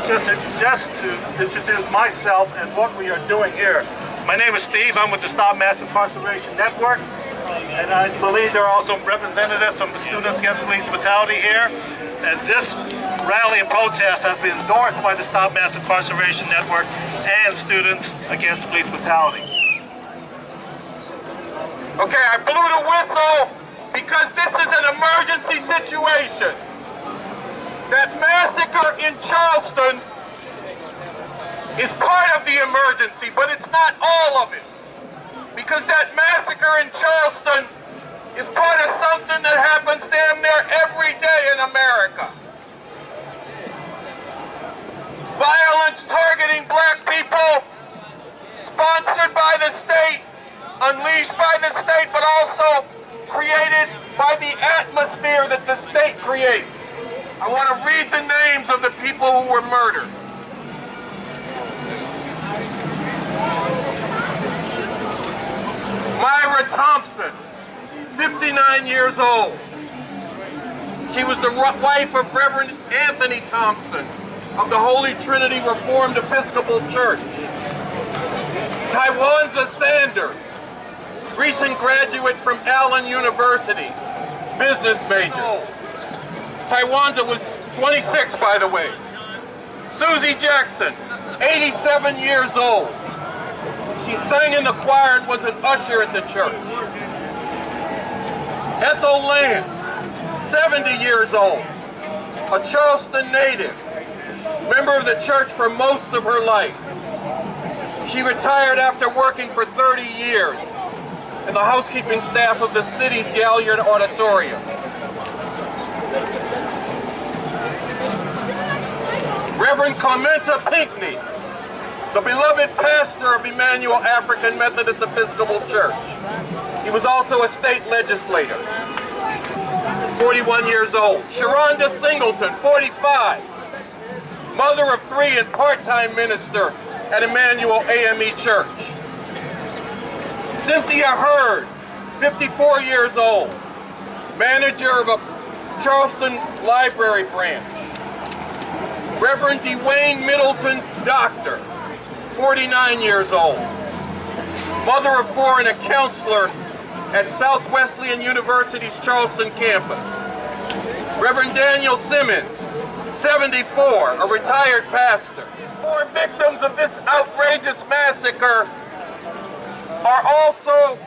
just to introduce myself and what we are doing here. My name is Steve. I'm with the Stop Mass Incarceration Network, and I believe there are also representatives from the Students Against Police Brutality here. And this rally and protest has been endorsed by the Stop Mass Incarceration Network and Students Against Police Brutality. Okay, I blew the whistle because this is an emergency situation. That massacre in Charleston is part of the emergency, but it's not all of it. Because that massacre in Charleston is part of something that happens damn near every day in America. Violence targeting black people, sponsored by the state, unleashed by the state, but also created by the atmosphere that the state creates. I want to read the names of the people who were murdered. Myra Thompson, 59 years old. She was the wife of Reverend Anthony Thompson of the Holy Trinity Reformed Episcopal Church. Tywanza Sanders, recent graduate from Allen University, business major. Tywanza was 26, by the way. Susie Jackson, 87 years old. She sang in the choir and was an usher at the church. Ethel Lance, 70 years old, a Charleston native, member of the church for most of her life. She retired after working for 30 years in the housekeeping staff of the city's Galliard Auditorium. Reverend Clementa Pinckney, the beloved pastor of Emanuel African Methodist Episcopal Church. He was also a state legislator, 41 years old. Sharonda Singleton, 45, mother of 3 and part-time minister at Emanuel AME Church. Cynthia Hurd, 54 years old, manager of a Charleston library branch. Reverend Dwayne Middleton, doctor, 49 years old, mother of 4 and a counselor at South Wesleyan University's Charleston campus. Reverend Daniel Simmons, 74, a retired pastor. 4 victims of this outrageous massacre are also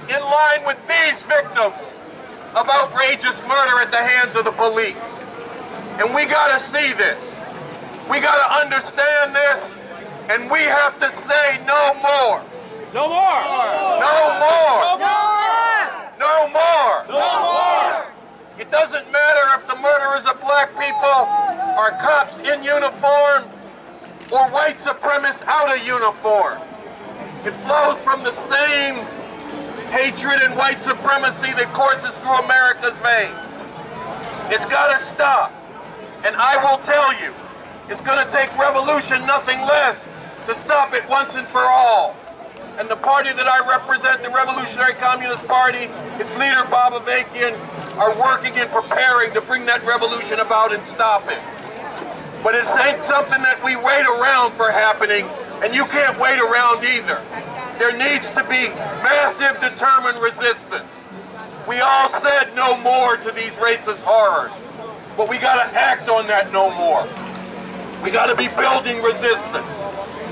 in line with these victims of outrageous murder at the hands of the police. And we gotta see this. We gotta understand this, and we have to say no more. No more! No more! No more! No more! No more! It doesn't matter if the murderers are black people, or cops in uniform, or white supremacists out of uniform. It flows from the same hatred and white supremacy that courses through America's veins. It's gotta stop. And I will tell you, it's gonna take revolution, nothing less, to stop it once and for all. And the party that I represent, the Revolutionary Communist Party, its leader Bob Avakian, are working and preparing to bring that revolution about and stop it. But it ain't something that we wait around for happening, and you can't wait around either. There needs to be massive, determined resistance. We all said no more to these racist horrors, but we gotta act on that no more. We gotta be building resistance.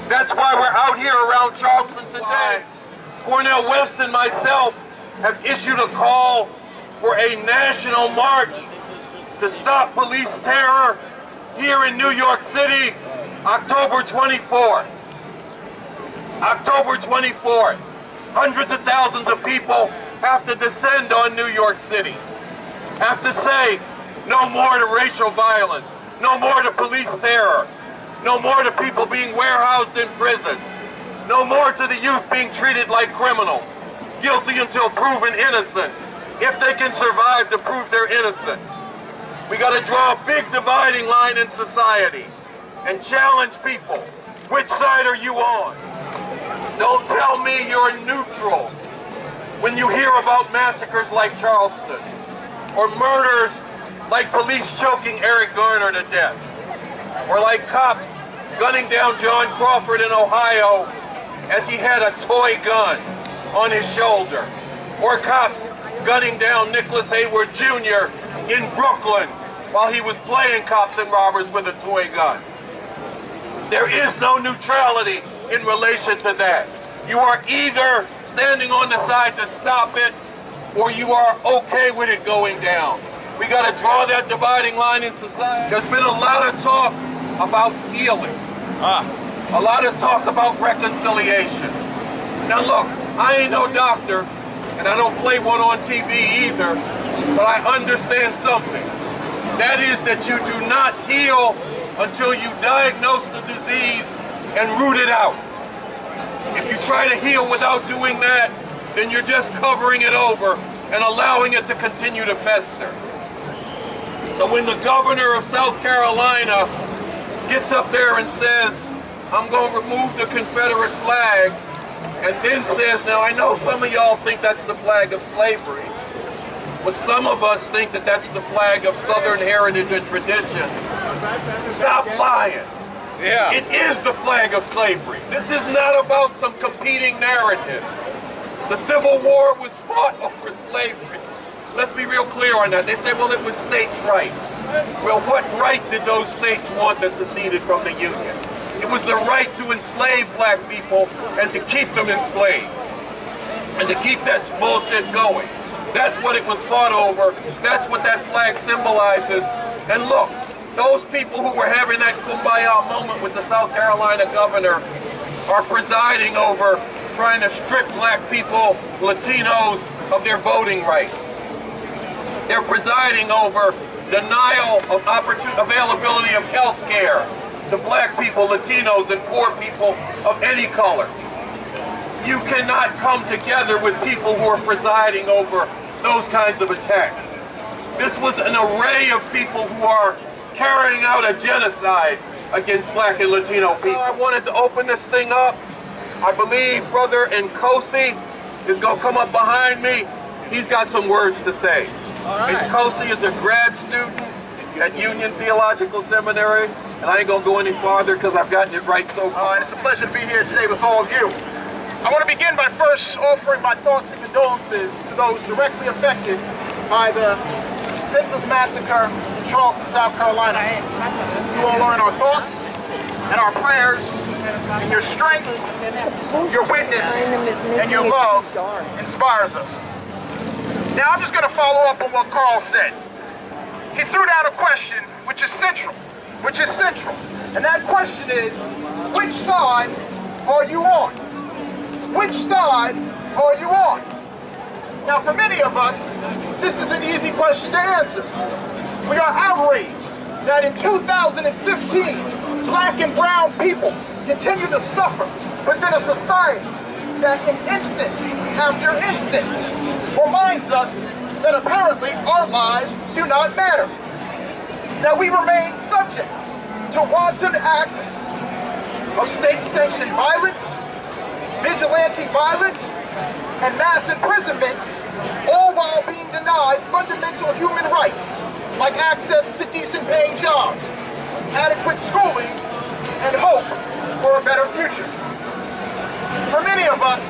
That's why we're out here around Charleston today. Cornel West and myself have issued a call for a national march to stop police terror here in New York City, October 24th. October 24th. Hundreds of thousands of people have to descend on New York City. Have to say no more to racial violence, no more to police terror, no more to people being warehoused in prison, no more to the youth being treated like criminals, guilty until proven innocent, if they can survive to prove their innocence. We gotta draw a big dividing line in society and challenge people. Which side are you on? Don't tell me you're neutral when you hear about massacres like Charleston or murders like police choking Eric Garner to death. Or like cops gunning down John Crawford in Ohio as he had a toy gun on his shoulder. Or cops gunning down Nicholas Hayward Jr. in Brooklyn while he was playing cops and robbers with a toy gun. There is no neutrality in relation to that. You are either standing on the side to stop it, or you are okay with it going down. We got to draw that dividing line in society. There's been a lot of talk about healing. A lot of talk about reconciliation. Now look, I ain't no doctor, and I don't play one on TV either, but I understand something. That is that you do not heal until you diagnose the disease and root it out. If you try to heal without doing that, then you're just covering it over and allowing it to continue to fester. So when the governor of South Carolina gets up there and says, I'm going to remove the Confederate flag, and then says, now I know some of y'all think that's the flag of slavery, but some of us think that that's the flag of Southern heritage and tradition. Stop lying. Yeah. It is the flag of slavery. This is not about some competing narrative. The Civil War was fought over slavery. Let's be real clear on that. They say, well, it was states' rights. Well, what right did those states want that seceded from the Union? It was the right to enslave black people and to keep them enslaved. And to keep that bullshit going. That's what it was fought over. That's what that flag symbolizes. And look, those people who were having that kumbaya moment with the South Carolina governor are presiding over trying to strip black people, Latinos, of their voting rights. They're presiding over denial of availability of health care to black people, Latinos, and poor people of any color. You cannot come together with people who are presiding over those kinds of attacks. This was an array of people who are carrying out a genocide against black and Latino people. I wanted to open this thing up. I believe Brother Nkosi is going to come up behind me. He's got some words to say. Nkosi is a grad student at Union Theological Seminary, and I ain't going to go any farther because I've gotten it right so far. And it's a pleasure to be here today with all of you. I want to begin by first offering my thoughts and condolences to those directly affected by the senseless massacre in Charleston, South Carolina. You all are in our thoughts and our prayers, and your strength, your witness, and your love inspires us. Now I'm just going to follow up on what Carl said. He threw down a question which is central, and that question is, which side are you on? Which side are you on? Now for many of us, this is an easy question to answer. We are outraged that in 2015, black and brown people continue to suffer within a society that in instance after instance reminds us that apparently our lives do not matter. Now we remain subject to wanton acts of state-sanctioned violence, vigilante violence, and mass imprisonment, all while being denied fundamental human rights like access to decent paying jobs, adequate schooling, and hope for a better future. For many of us,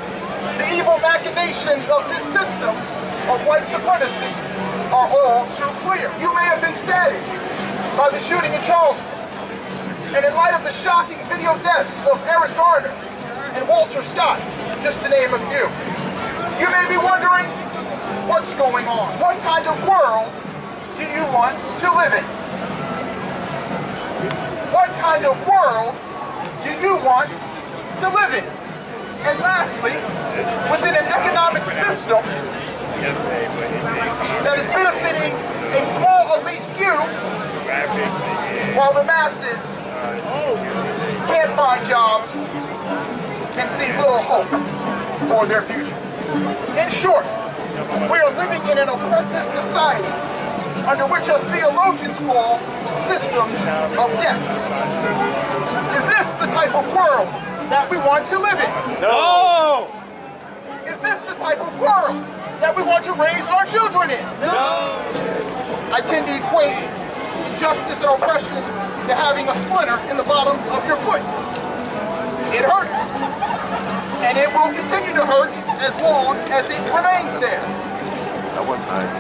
the evil machinations of this system of white supremacy are all too clear. You may have been saddened by the shooting in Charleston, and in light of the shocking video deaths of Eric Garner and Walter Scott, just to name a few. You may be wondering, what's going on? What kind of world do you want to live in? What kind of world do you want to live in? And lastly, within an economic system that is benefiting a small elite few, while the masses can't find jobs and see little hope for their future. In short, we are living in an oppressive society under which us theologians call systems of death. Is this the type of world that we want to live in? No! Is this the type of world that we want to raise our children in? No! I tend to equate injustice and oppression to having a splinter in the bottom of your foot. It hurts. And it will continue to hurt as long as it remains there. At one time.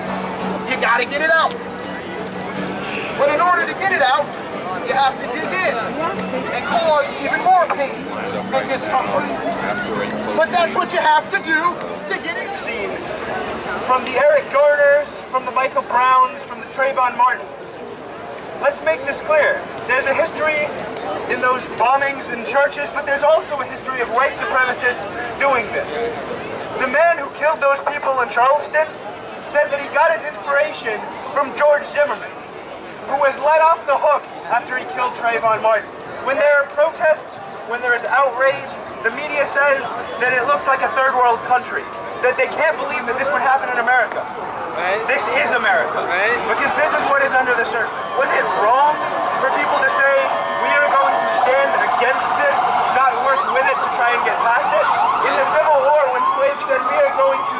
You gotta get it out. But in order to get it out, you have to dig in and cause even more pain and discomfort. But that's what you have to do to get it seen. From the Eric Garners, from the Michael Browns, from the Trayvon Martin. Let's make this clear. There's a history in those bombings in churches, but there's also a history of white supremacists doing this. The man who killed those people in Charleston said that he got his inspiration from George Zimmerman, who was let off the hook after he killed Trayvon Martin. When there are protests, when there is outrage, the media says that it looks like a third world country, that they can't believe that this would happen in America. Right. This is America. Right. Because this is what is under the surface. Was it wrong for people to say, we are going to stand against this, not work with it to try and get past it? In the Civil War, when slaves said, we are going to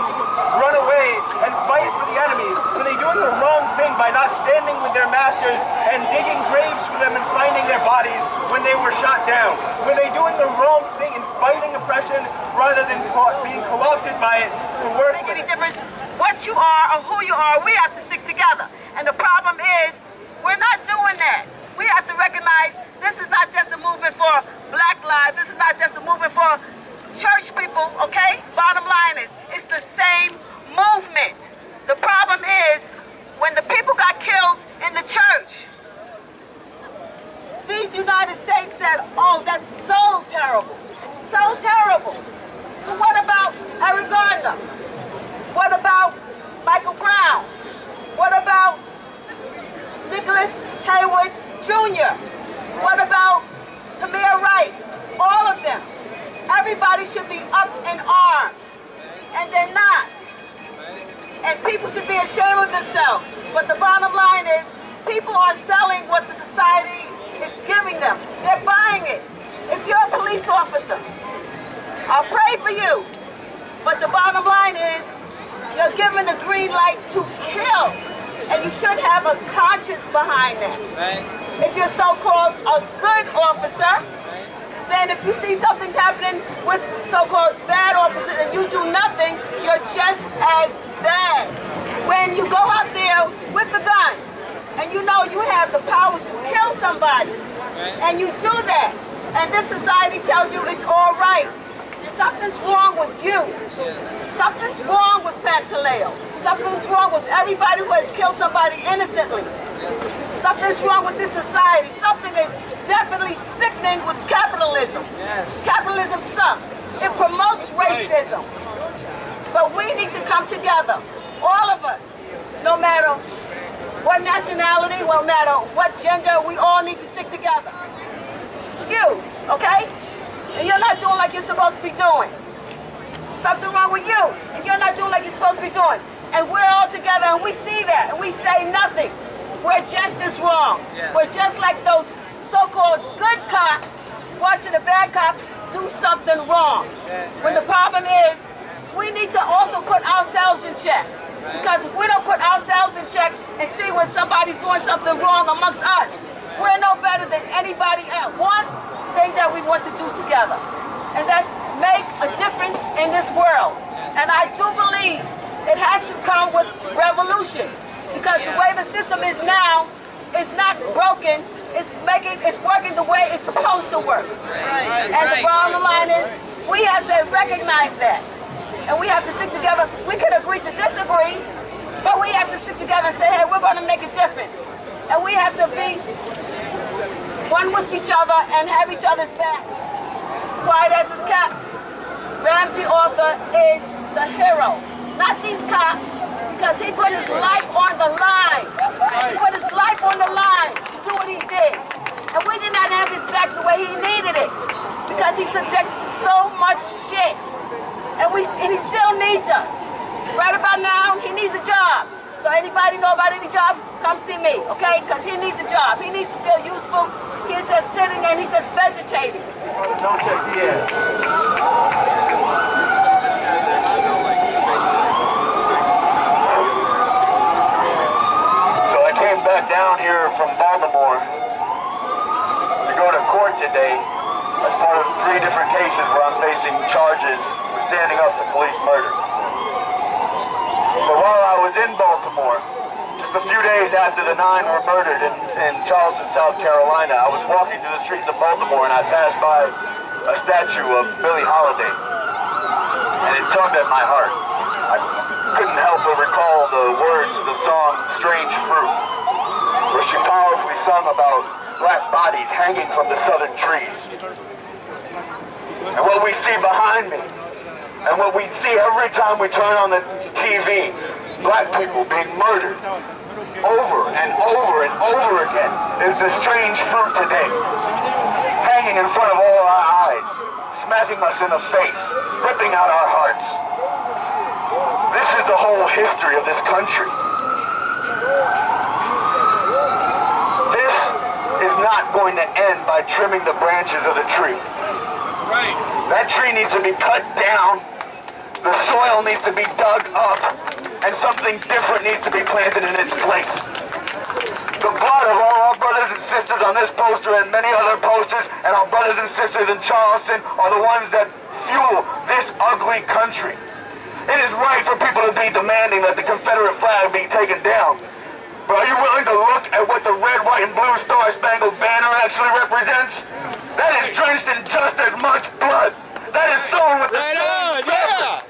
run away and fight for the enemy, were they doing the wrong thing by not standing with their masters and digging graves for them and finding their bodies when they were shot down? Were they doing the wrong thing in fighting oppression rather than being co-opted by it to work with it? Difference what you are or who you are, we have to stick together. And the problem is, we're not doing that. We have to recognize this is not just a movement for black lives, this is not just a movement for church people, okay? Bottom line is, it's the same movement. The problem is, when the people got killed in the church, these United States said, oh, that's so terrible, so terrible. But what about Eric Garner? What about Michael Brown? What about Nicholas Haywood Jr.? What about Tamir Rice? All of them. Everybody should be up in arms, and they're not. And people should be ashamed of themselves. But the bottom line is, people are selling what the society is giving them. They're buying it. If you're a police officer, I'll pray for you. But the bottom line is, you're given the green light to kill. And you should have a conscience behind that. Right. If you're so-called a good officer, then if you see something's happening with so-called bad officers and you do nothing, you're just as bad. When you go out there with a gun and you know you have the power to kill somebody, and you do that, and this society tells you it's all right, something's wrong with you. Something's wrong with Pantaleo. Something's wrong with everybody who has killed somebody innocently. Something's wrong with this society. Something is definitely sickening with capitalism. Capitalism sucks. It promotes racism. But we need to come together, all of us, no matter what nationality, no matter what gender, we all need to stick together. You, okay? And you're not doing like you're supposed to be doing. Something wrong with you, and you're not doing like you're supposed to be doing. And we're all together, and we see that, and we say nothing. We're just as wrong. We're just like those so-called good cops watching the bad cops do something wrong. When the problem is, we need to also put ourselves in check. Because if we don't put ourselves in check and see when somebody's doing something wrong amongst us, we're no better than anybody else. One thing that we want to do together, and that's make a difference in this world. And I do believe it has to come with revolution, because the way the system is now is not broken. It's working the way it's supposed to work. And the bottom line is, we have to recognize that, and we have to stick together. We can agree to disagree, but we have to stick together and say, hey, we're going to make a difference, and we have to be one with each other and have each other's back. Quiet as his cat. Ramsey Arthur is the hero, not these cops, because he put his life on the line. He put his life on the line to do what he did. And we did not have his back the way he needed it, because he's subjected to so much shit. And he still needs us. Right about now, he needs a job. So anybody know about any jobs, come see me, okay? Because he needs a job. He needs to feel useful. He's just sitting and he's just vegetating. Don't check the air. So I came back down here from Baltimore court today as part of 3 different cases where I'm facing charges for standing up to police murder. But while I was in Baltimore, just a few days after the 9 were murdered in Charleston, South Carolina, I was walking through the streets of Baltimore and I passed by a statue of Billie Holiday. And it tugged at my heart. I couldn't help but recall the words of the song Strange Fruit, where she powerfully sung about black bodies hanging from the southern trees. And what we see behind me, and what we see every time we turn on the TV, black people being murdered over and over and over again, is the strange fruit today, hanging in front of all our eyes, smacking us in the face, ripping out our hearts. This is the whole history of this country. This is not going to end by trimming the branches of the tree. Right. That tree needs to be cut down, the soil needs to be dug up, and something different needs to be planted in its place. The blood of all our brothers and sisters on this poster and many other posters, and our brothers and sisters in Charleston, are the ones that fuel this ugly country. It is right for people to be demanding that the Confederate flag be taken down. But are you willing to look at what the red, white, and blue Star-Spangled Banner actually represents? That is drenched in just as much blood. That is sown with the same fabric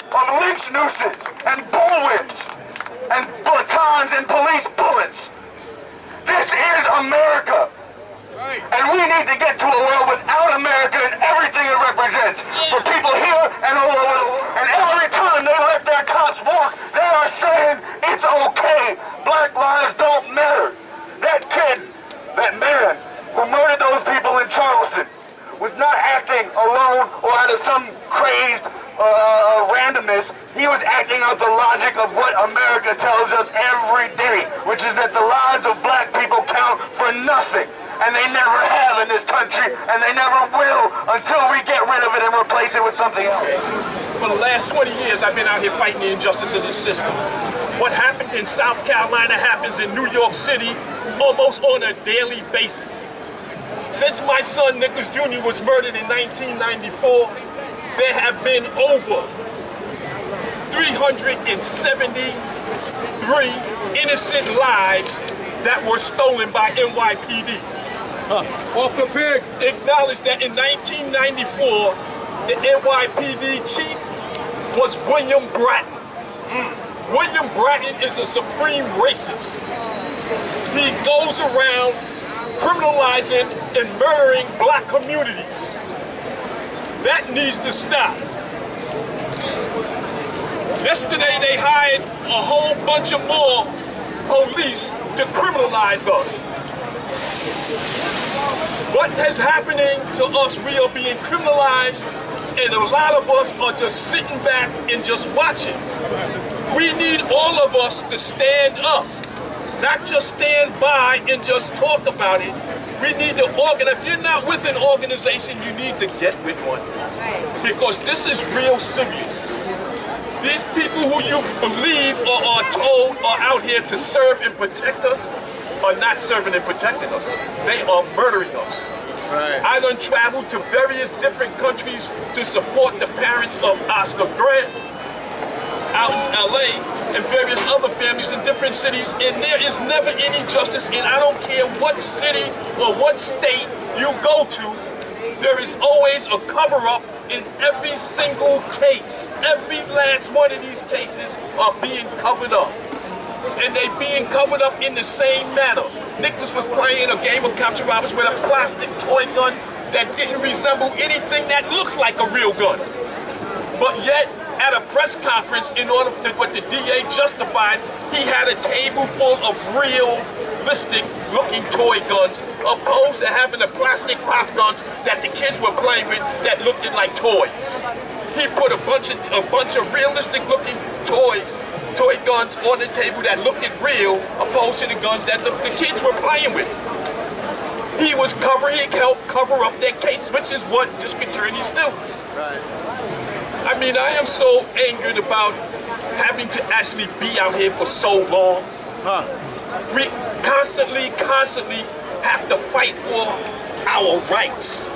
of lynch nooses and bullwhips and batons and police bullets. This is America. And we need to get to a world without America and everything it represents. For people here and all over the world. And every time they let their cops walk, they are saying it's okay. Black lives don't matter. That kid, that man who murdered those people in Charleston was not acting alone or out of some crazed randomness. He was acting out the logic of what America tells us every day, which is that the lives of black people count for nothing. And they never have in this country, and they never will until we get rid of it and replace it with something else. For the last 20 years, I've been out here fighting the injustice of this system. What happened in South Carolina happens in New York City almost on a daily basis. Since my son Nicholas Jr. was murdered in 1994, there have been over 373 innocent lives that were stolen by NYPD. Off the pigs! Acknowledge that in 1994, the NYPD chief was William Bratton. William Bratton is a supreme racist. He goes around criminalizing and murdering black communities. That needs to stop. Yesterday they hired a whole bunch of more police to criminalize us. What is happening to us? We are being criminalized, and a lot of us are just sitting back and just watching. We need all of us to stand up, not just stand by and just talk about it. We need to organize. If you're not with an organization, you need to get with one, because this is real serious. These people who you believe or are told are out here to serve and protect us are not serving and protecting us. They are murdering us. Right. I done traveled to various different countries to support the parents of Oscar Grant out in LA and various other families in different cities, and there is never any justice. And I don't care what city or what state you go to, there is always a cover-up in every single case. Every last one of these cases are being covered up. And they being covered up in the same manner. Nicholas was playing a game of capture robbers with a plastic toy gun that didn't resemble anything that looked like a real gun. But yet, at a press conference, in order to what the DA justified, he had a table full of realistic looking toy guns, opposed to having the plastic pop guns that the kids were playing with that looked like toys. He put a bunch of realistic looking toy guns on the table that looked real, opposed to the guns that the kids were playing with. He helped cover up that case, which is what district attorneys do. Right. I mean, I am so angered about having to actually be out here for so long. We constantly have to fight for our rights.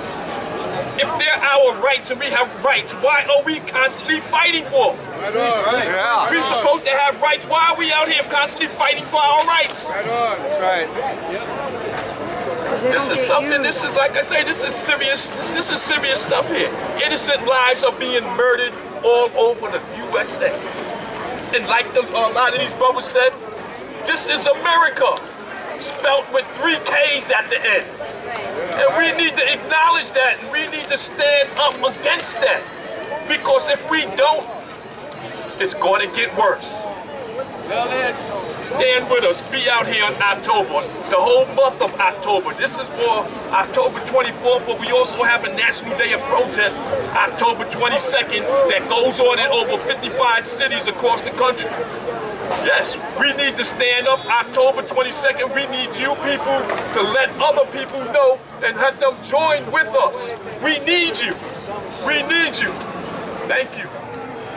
If they're our rights and we have rights, why are we constantly fighting for them? We're supposed to have rights. Why are we out here constantly fighting for our rights? That's right. This is something, this is, like I say, this is serious stuff here. Innocent lives are being murdered all over the USA. And like a lot of these brothers said, this is America, spelt with 3 K's at the end. And we need to acknowledge that, and we need to stand up against that. Because if we don't, it's going to get worse. Stand with us. Be out here in October, the whole month of October. This is for October 24th, but we also have a National Day of Protest, October 22nd, that goes on in over 55 cities across the country. Yes, we need to stand up October 22nd. We need you people to let other people know and have them join with us. We need you. We need you. Thank you.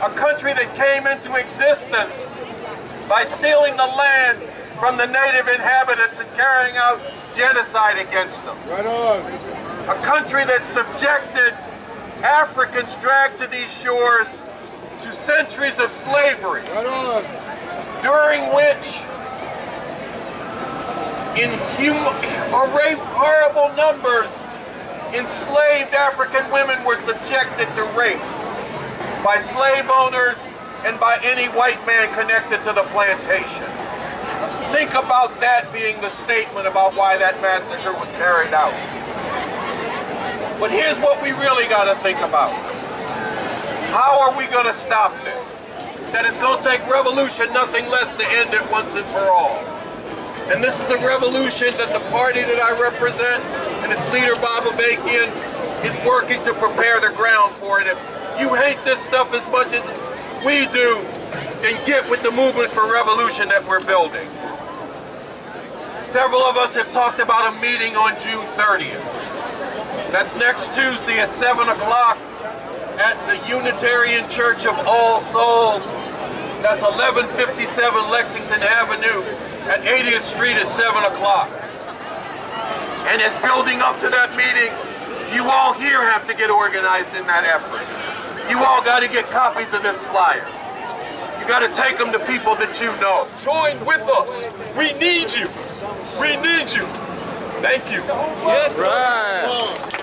A country that came into existence by stealing the land from the native inhabitants and carrying out genocide against them. Right on. A country that subjected Africans dragged to these shores to centuries of slavery. Right on. During which, in horrible numbers, enslaved African women were subjected to rape by slave owners and by any white man connected to the plantation. Think about that being the statement about why that massacre was carried out. But here's what we really got to think about. How are we going to stop this? That it's going to take revolution, nothing less, to end it once and for all. And this is a revolution that the party that I represent and its leader, Bob Avakian, is working to prepare the ground for it. If you hate this stuff as much as we do, then get with the movement for revolution that we're building. Several of us have talked about a meeting on June 30th. That's next Tuesday at 7 o'clock at the Unitarian Church of All Souls. That's 1157 Lexington Avenue at 80th Street at 7 o'clock. And it's building up to that meeting. You all here have to get organized in that effort. You all got to get copies of this flyer. You got to take them to people that you know. Join with us. We need you. We need you. Thank you. Yes, right.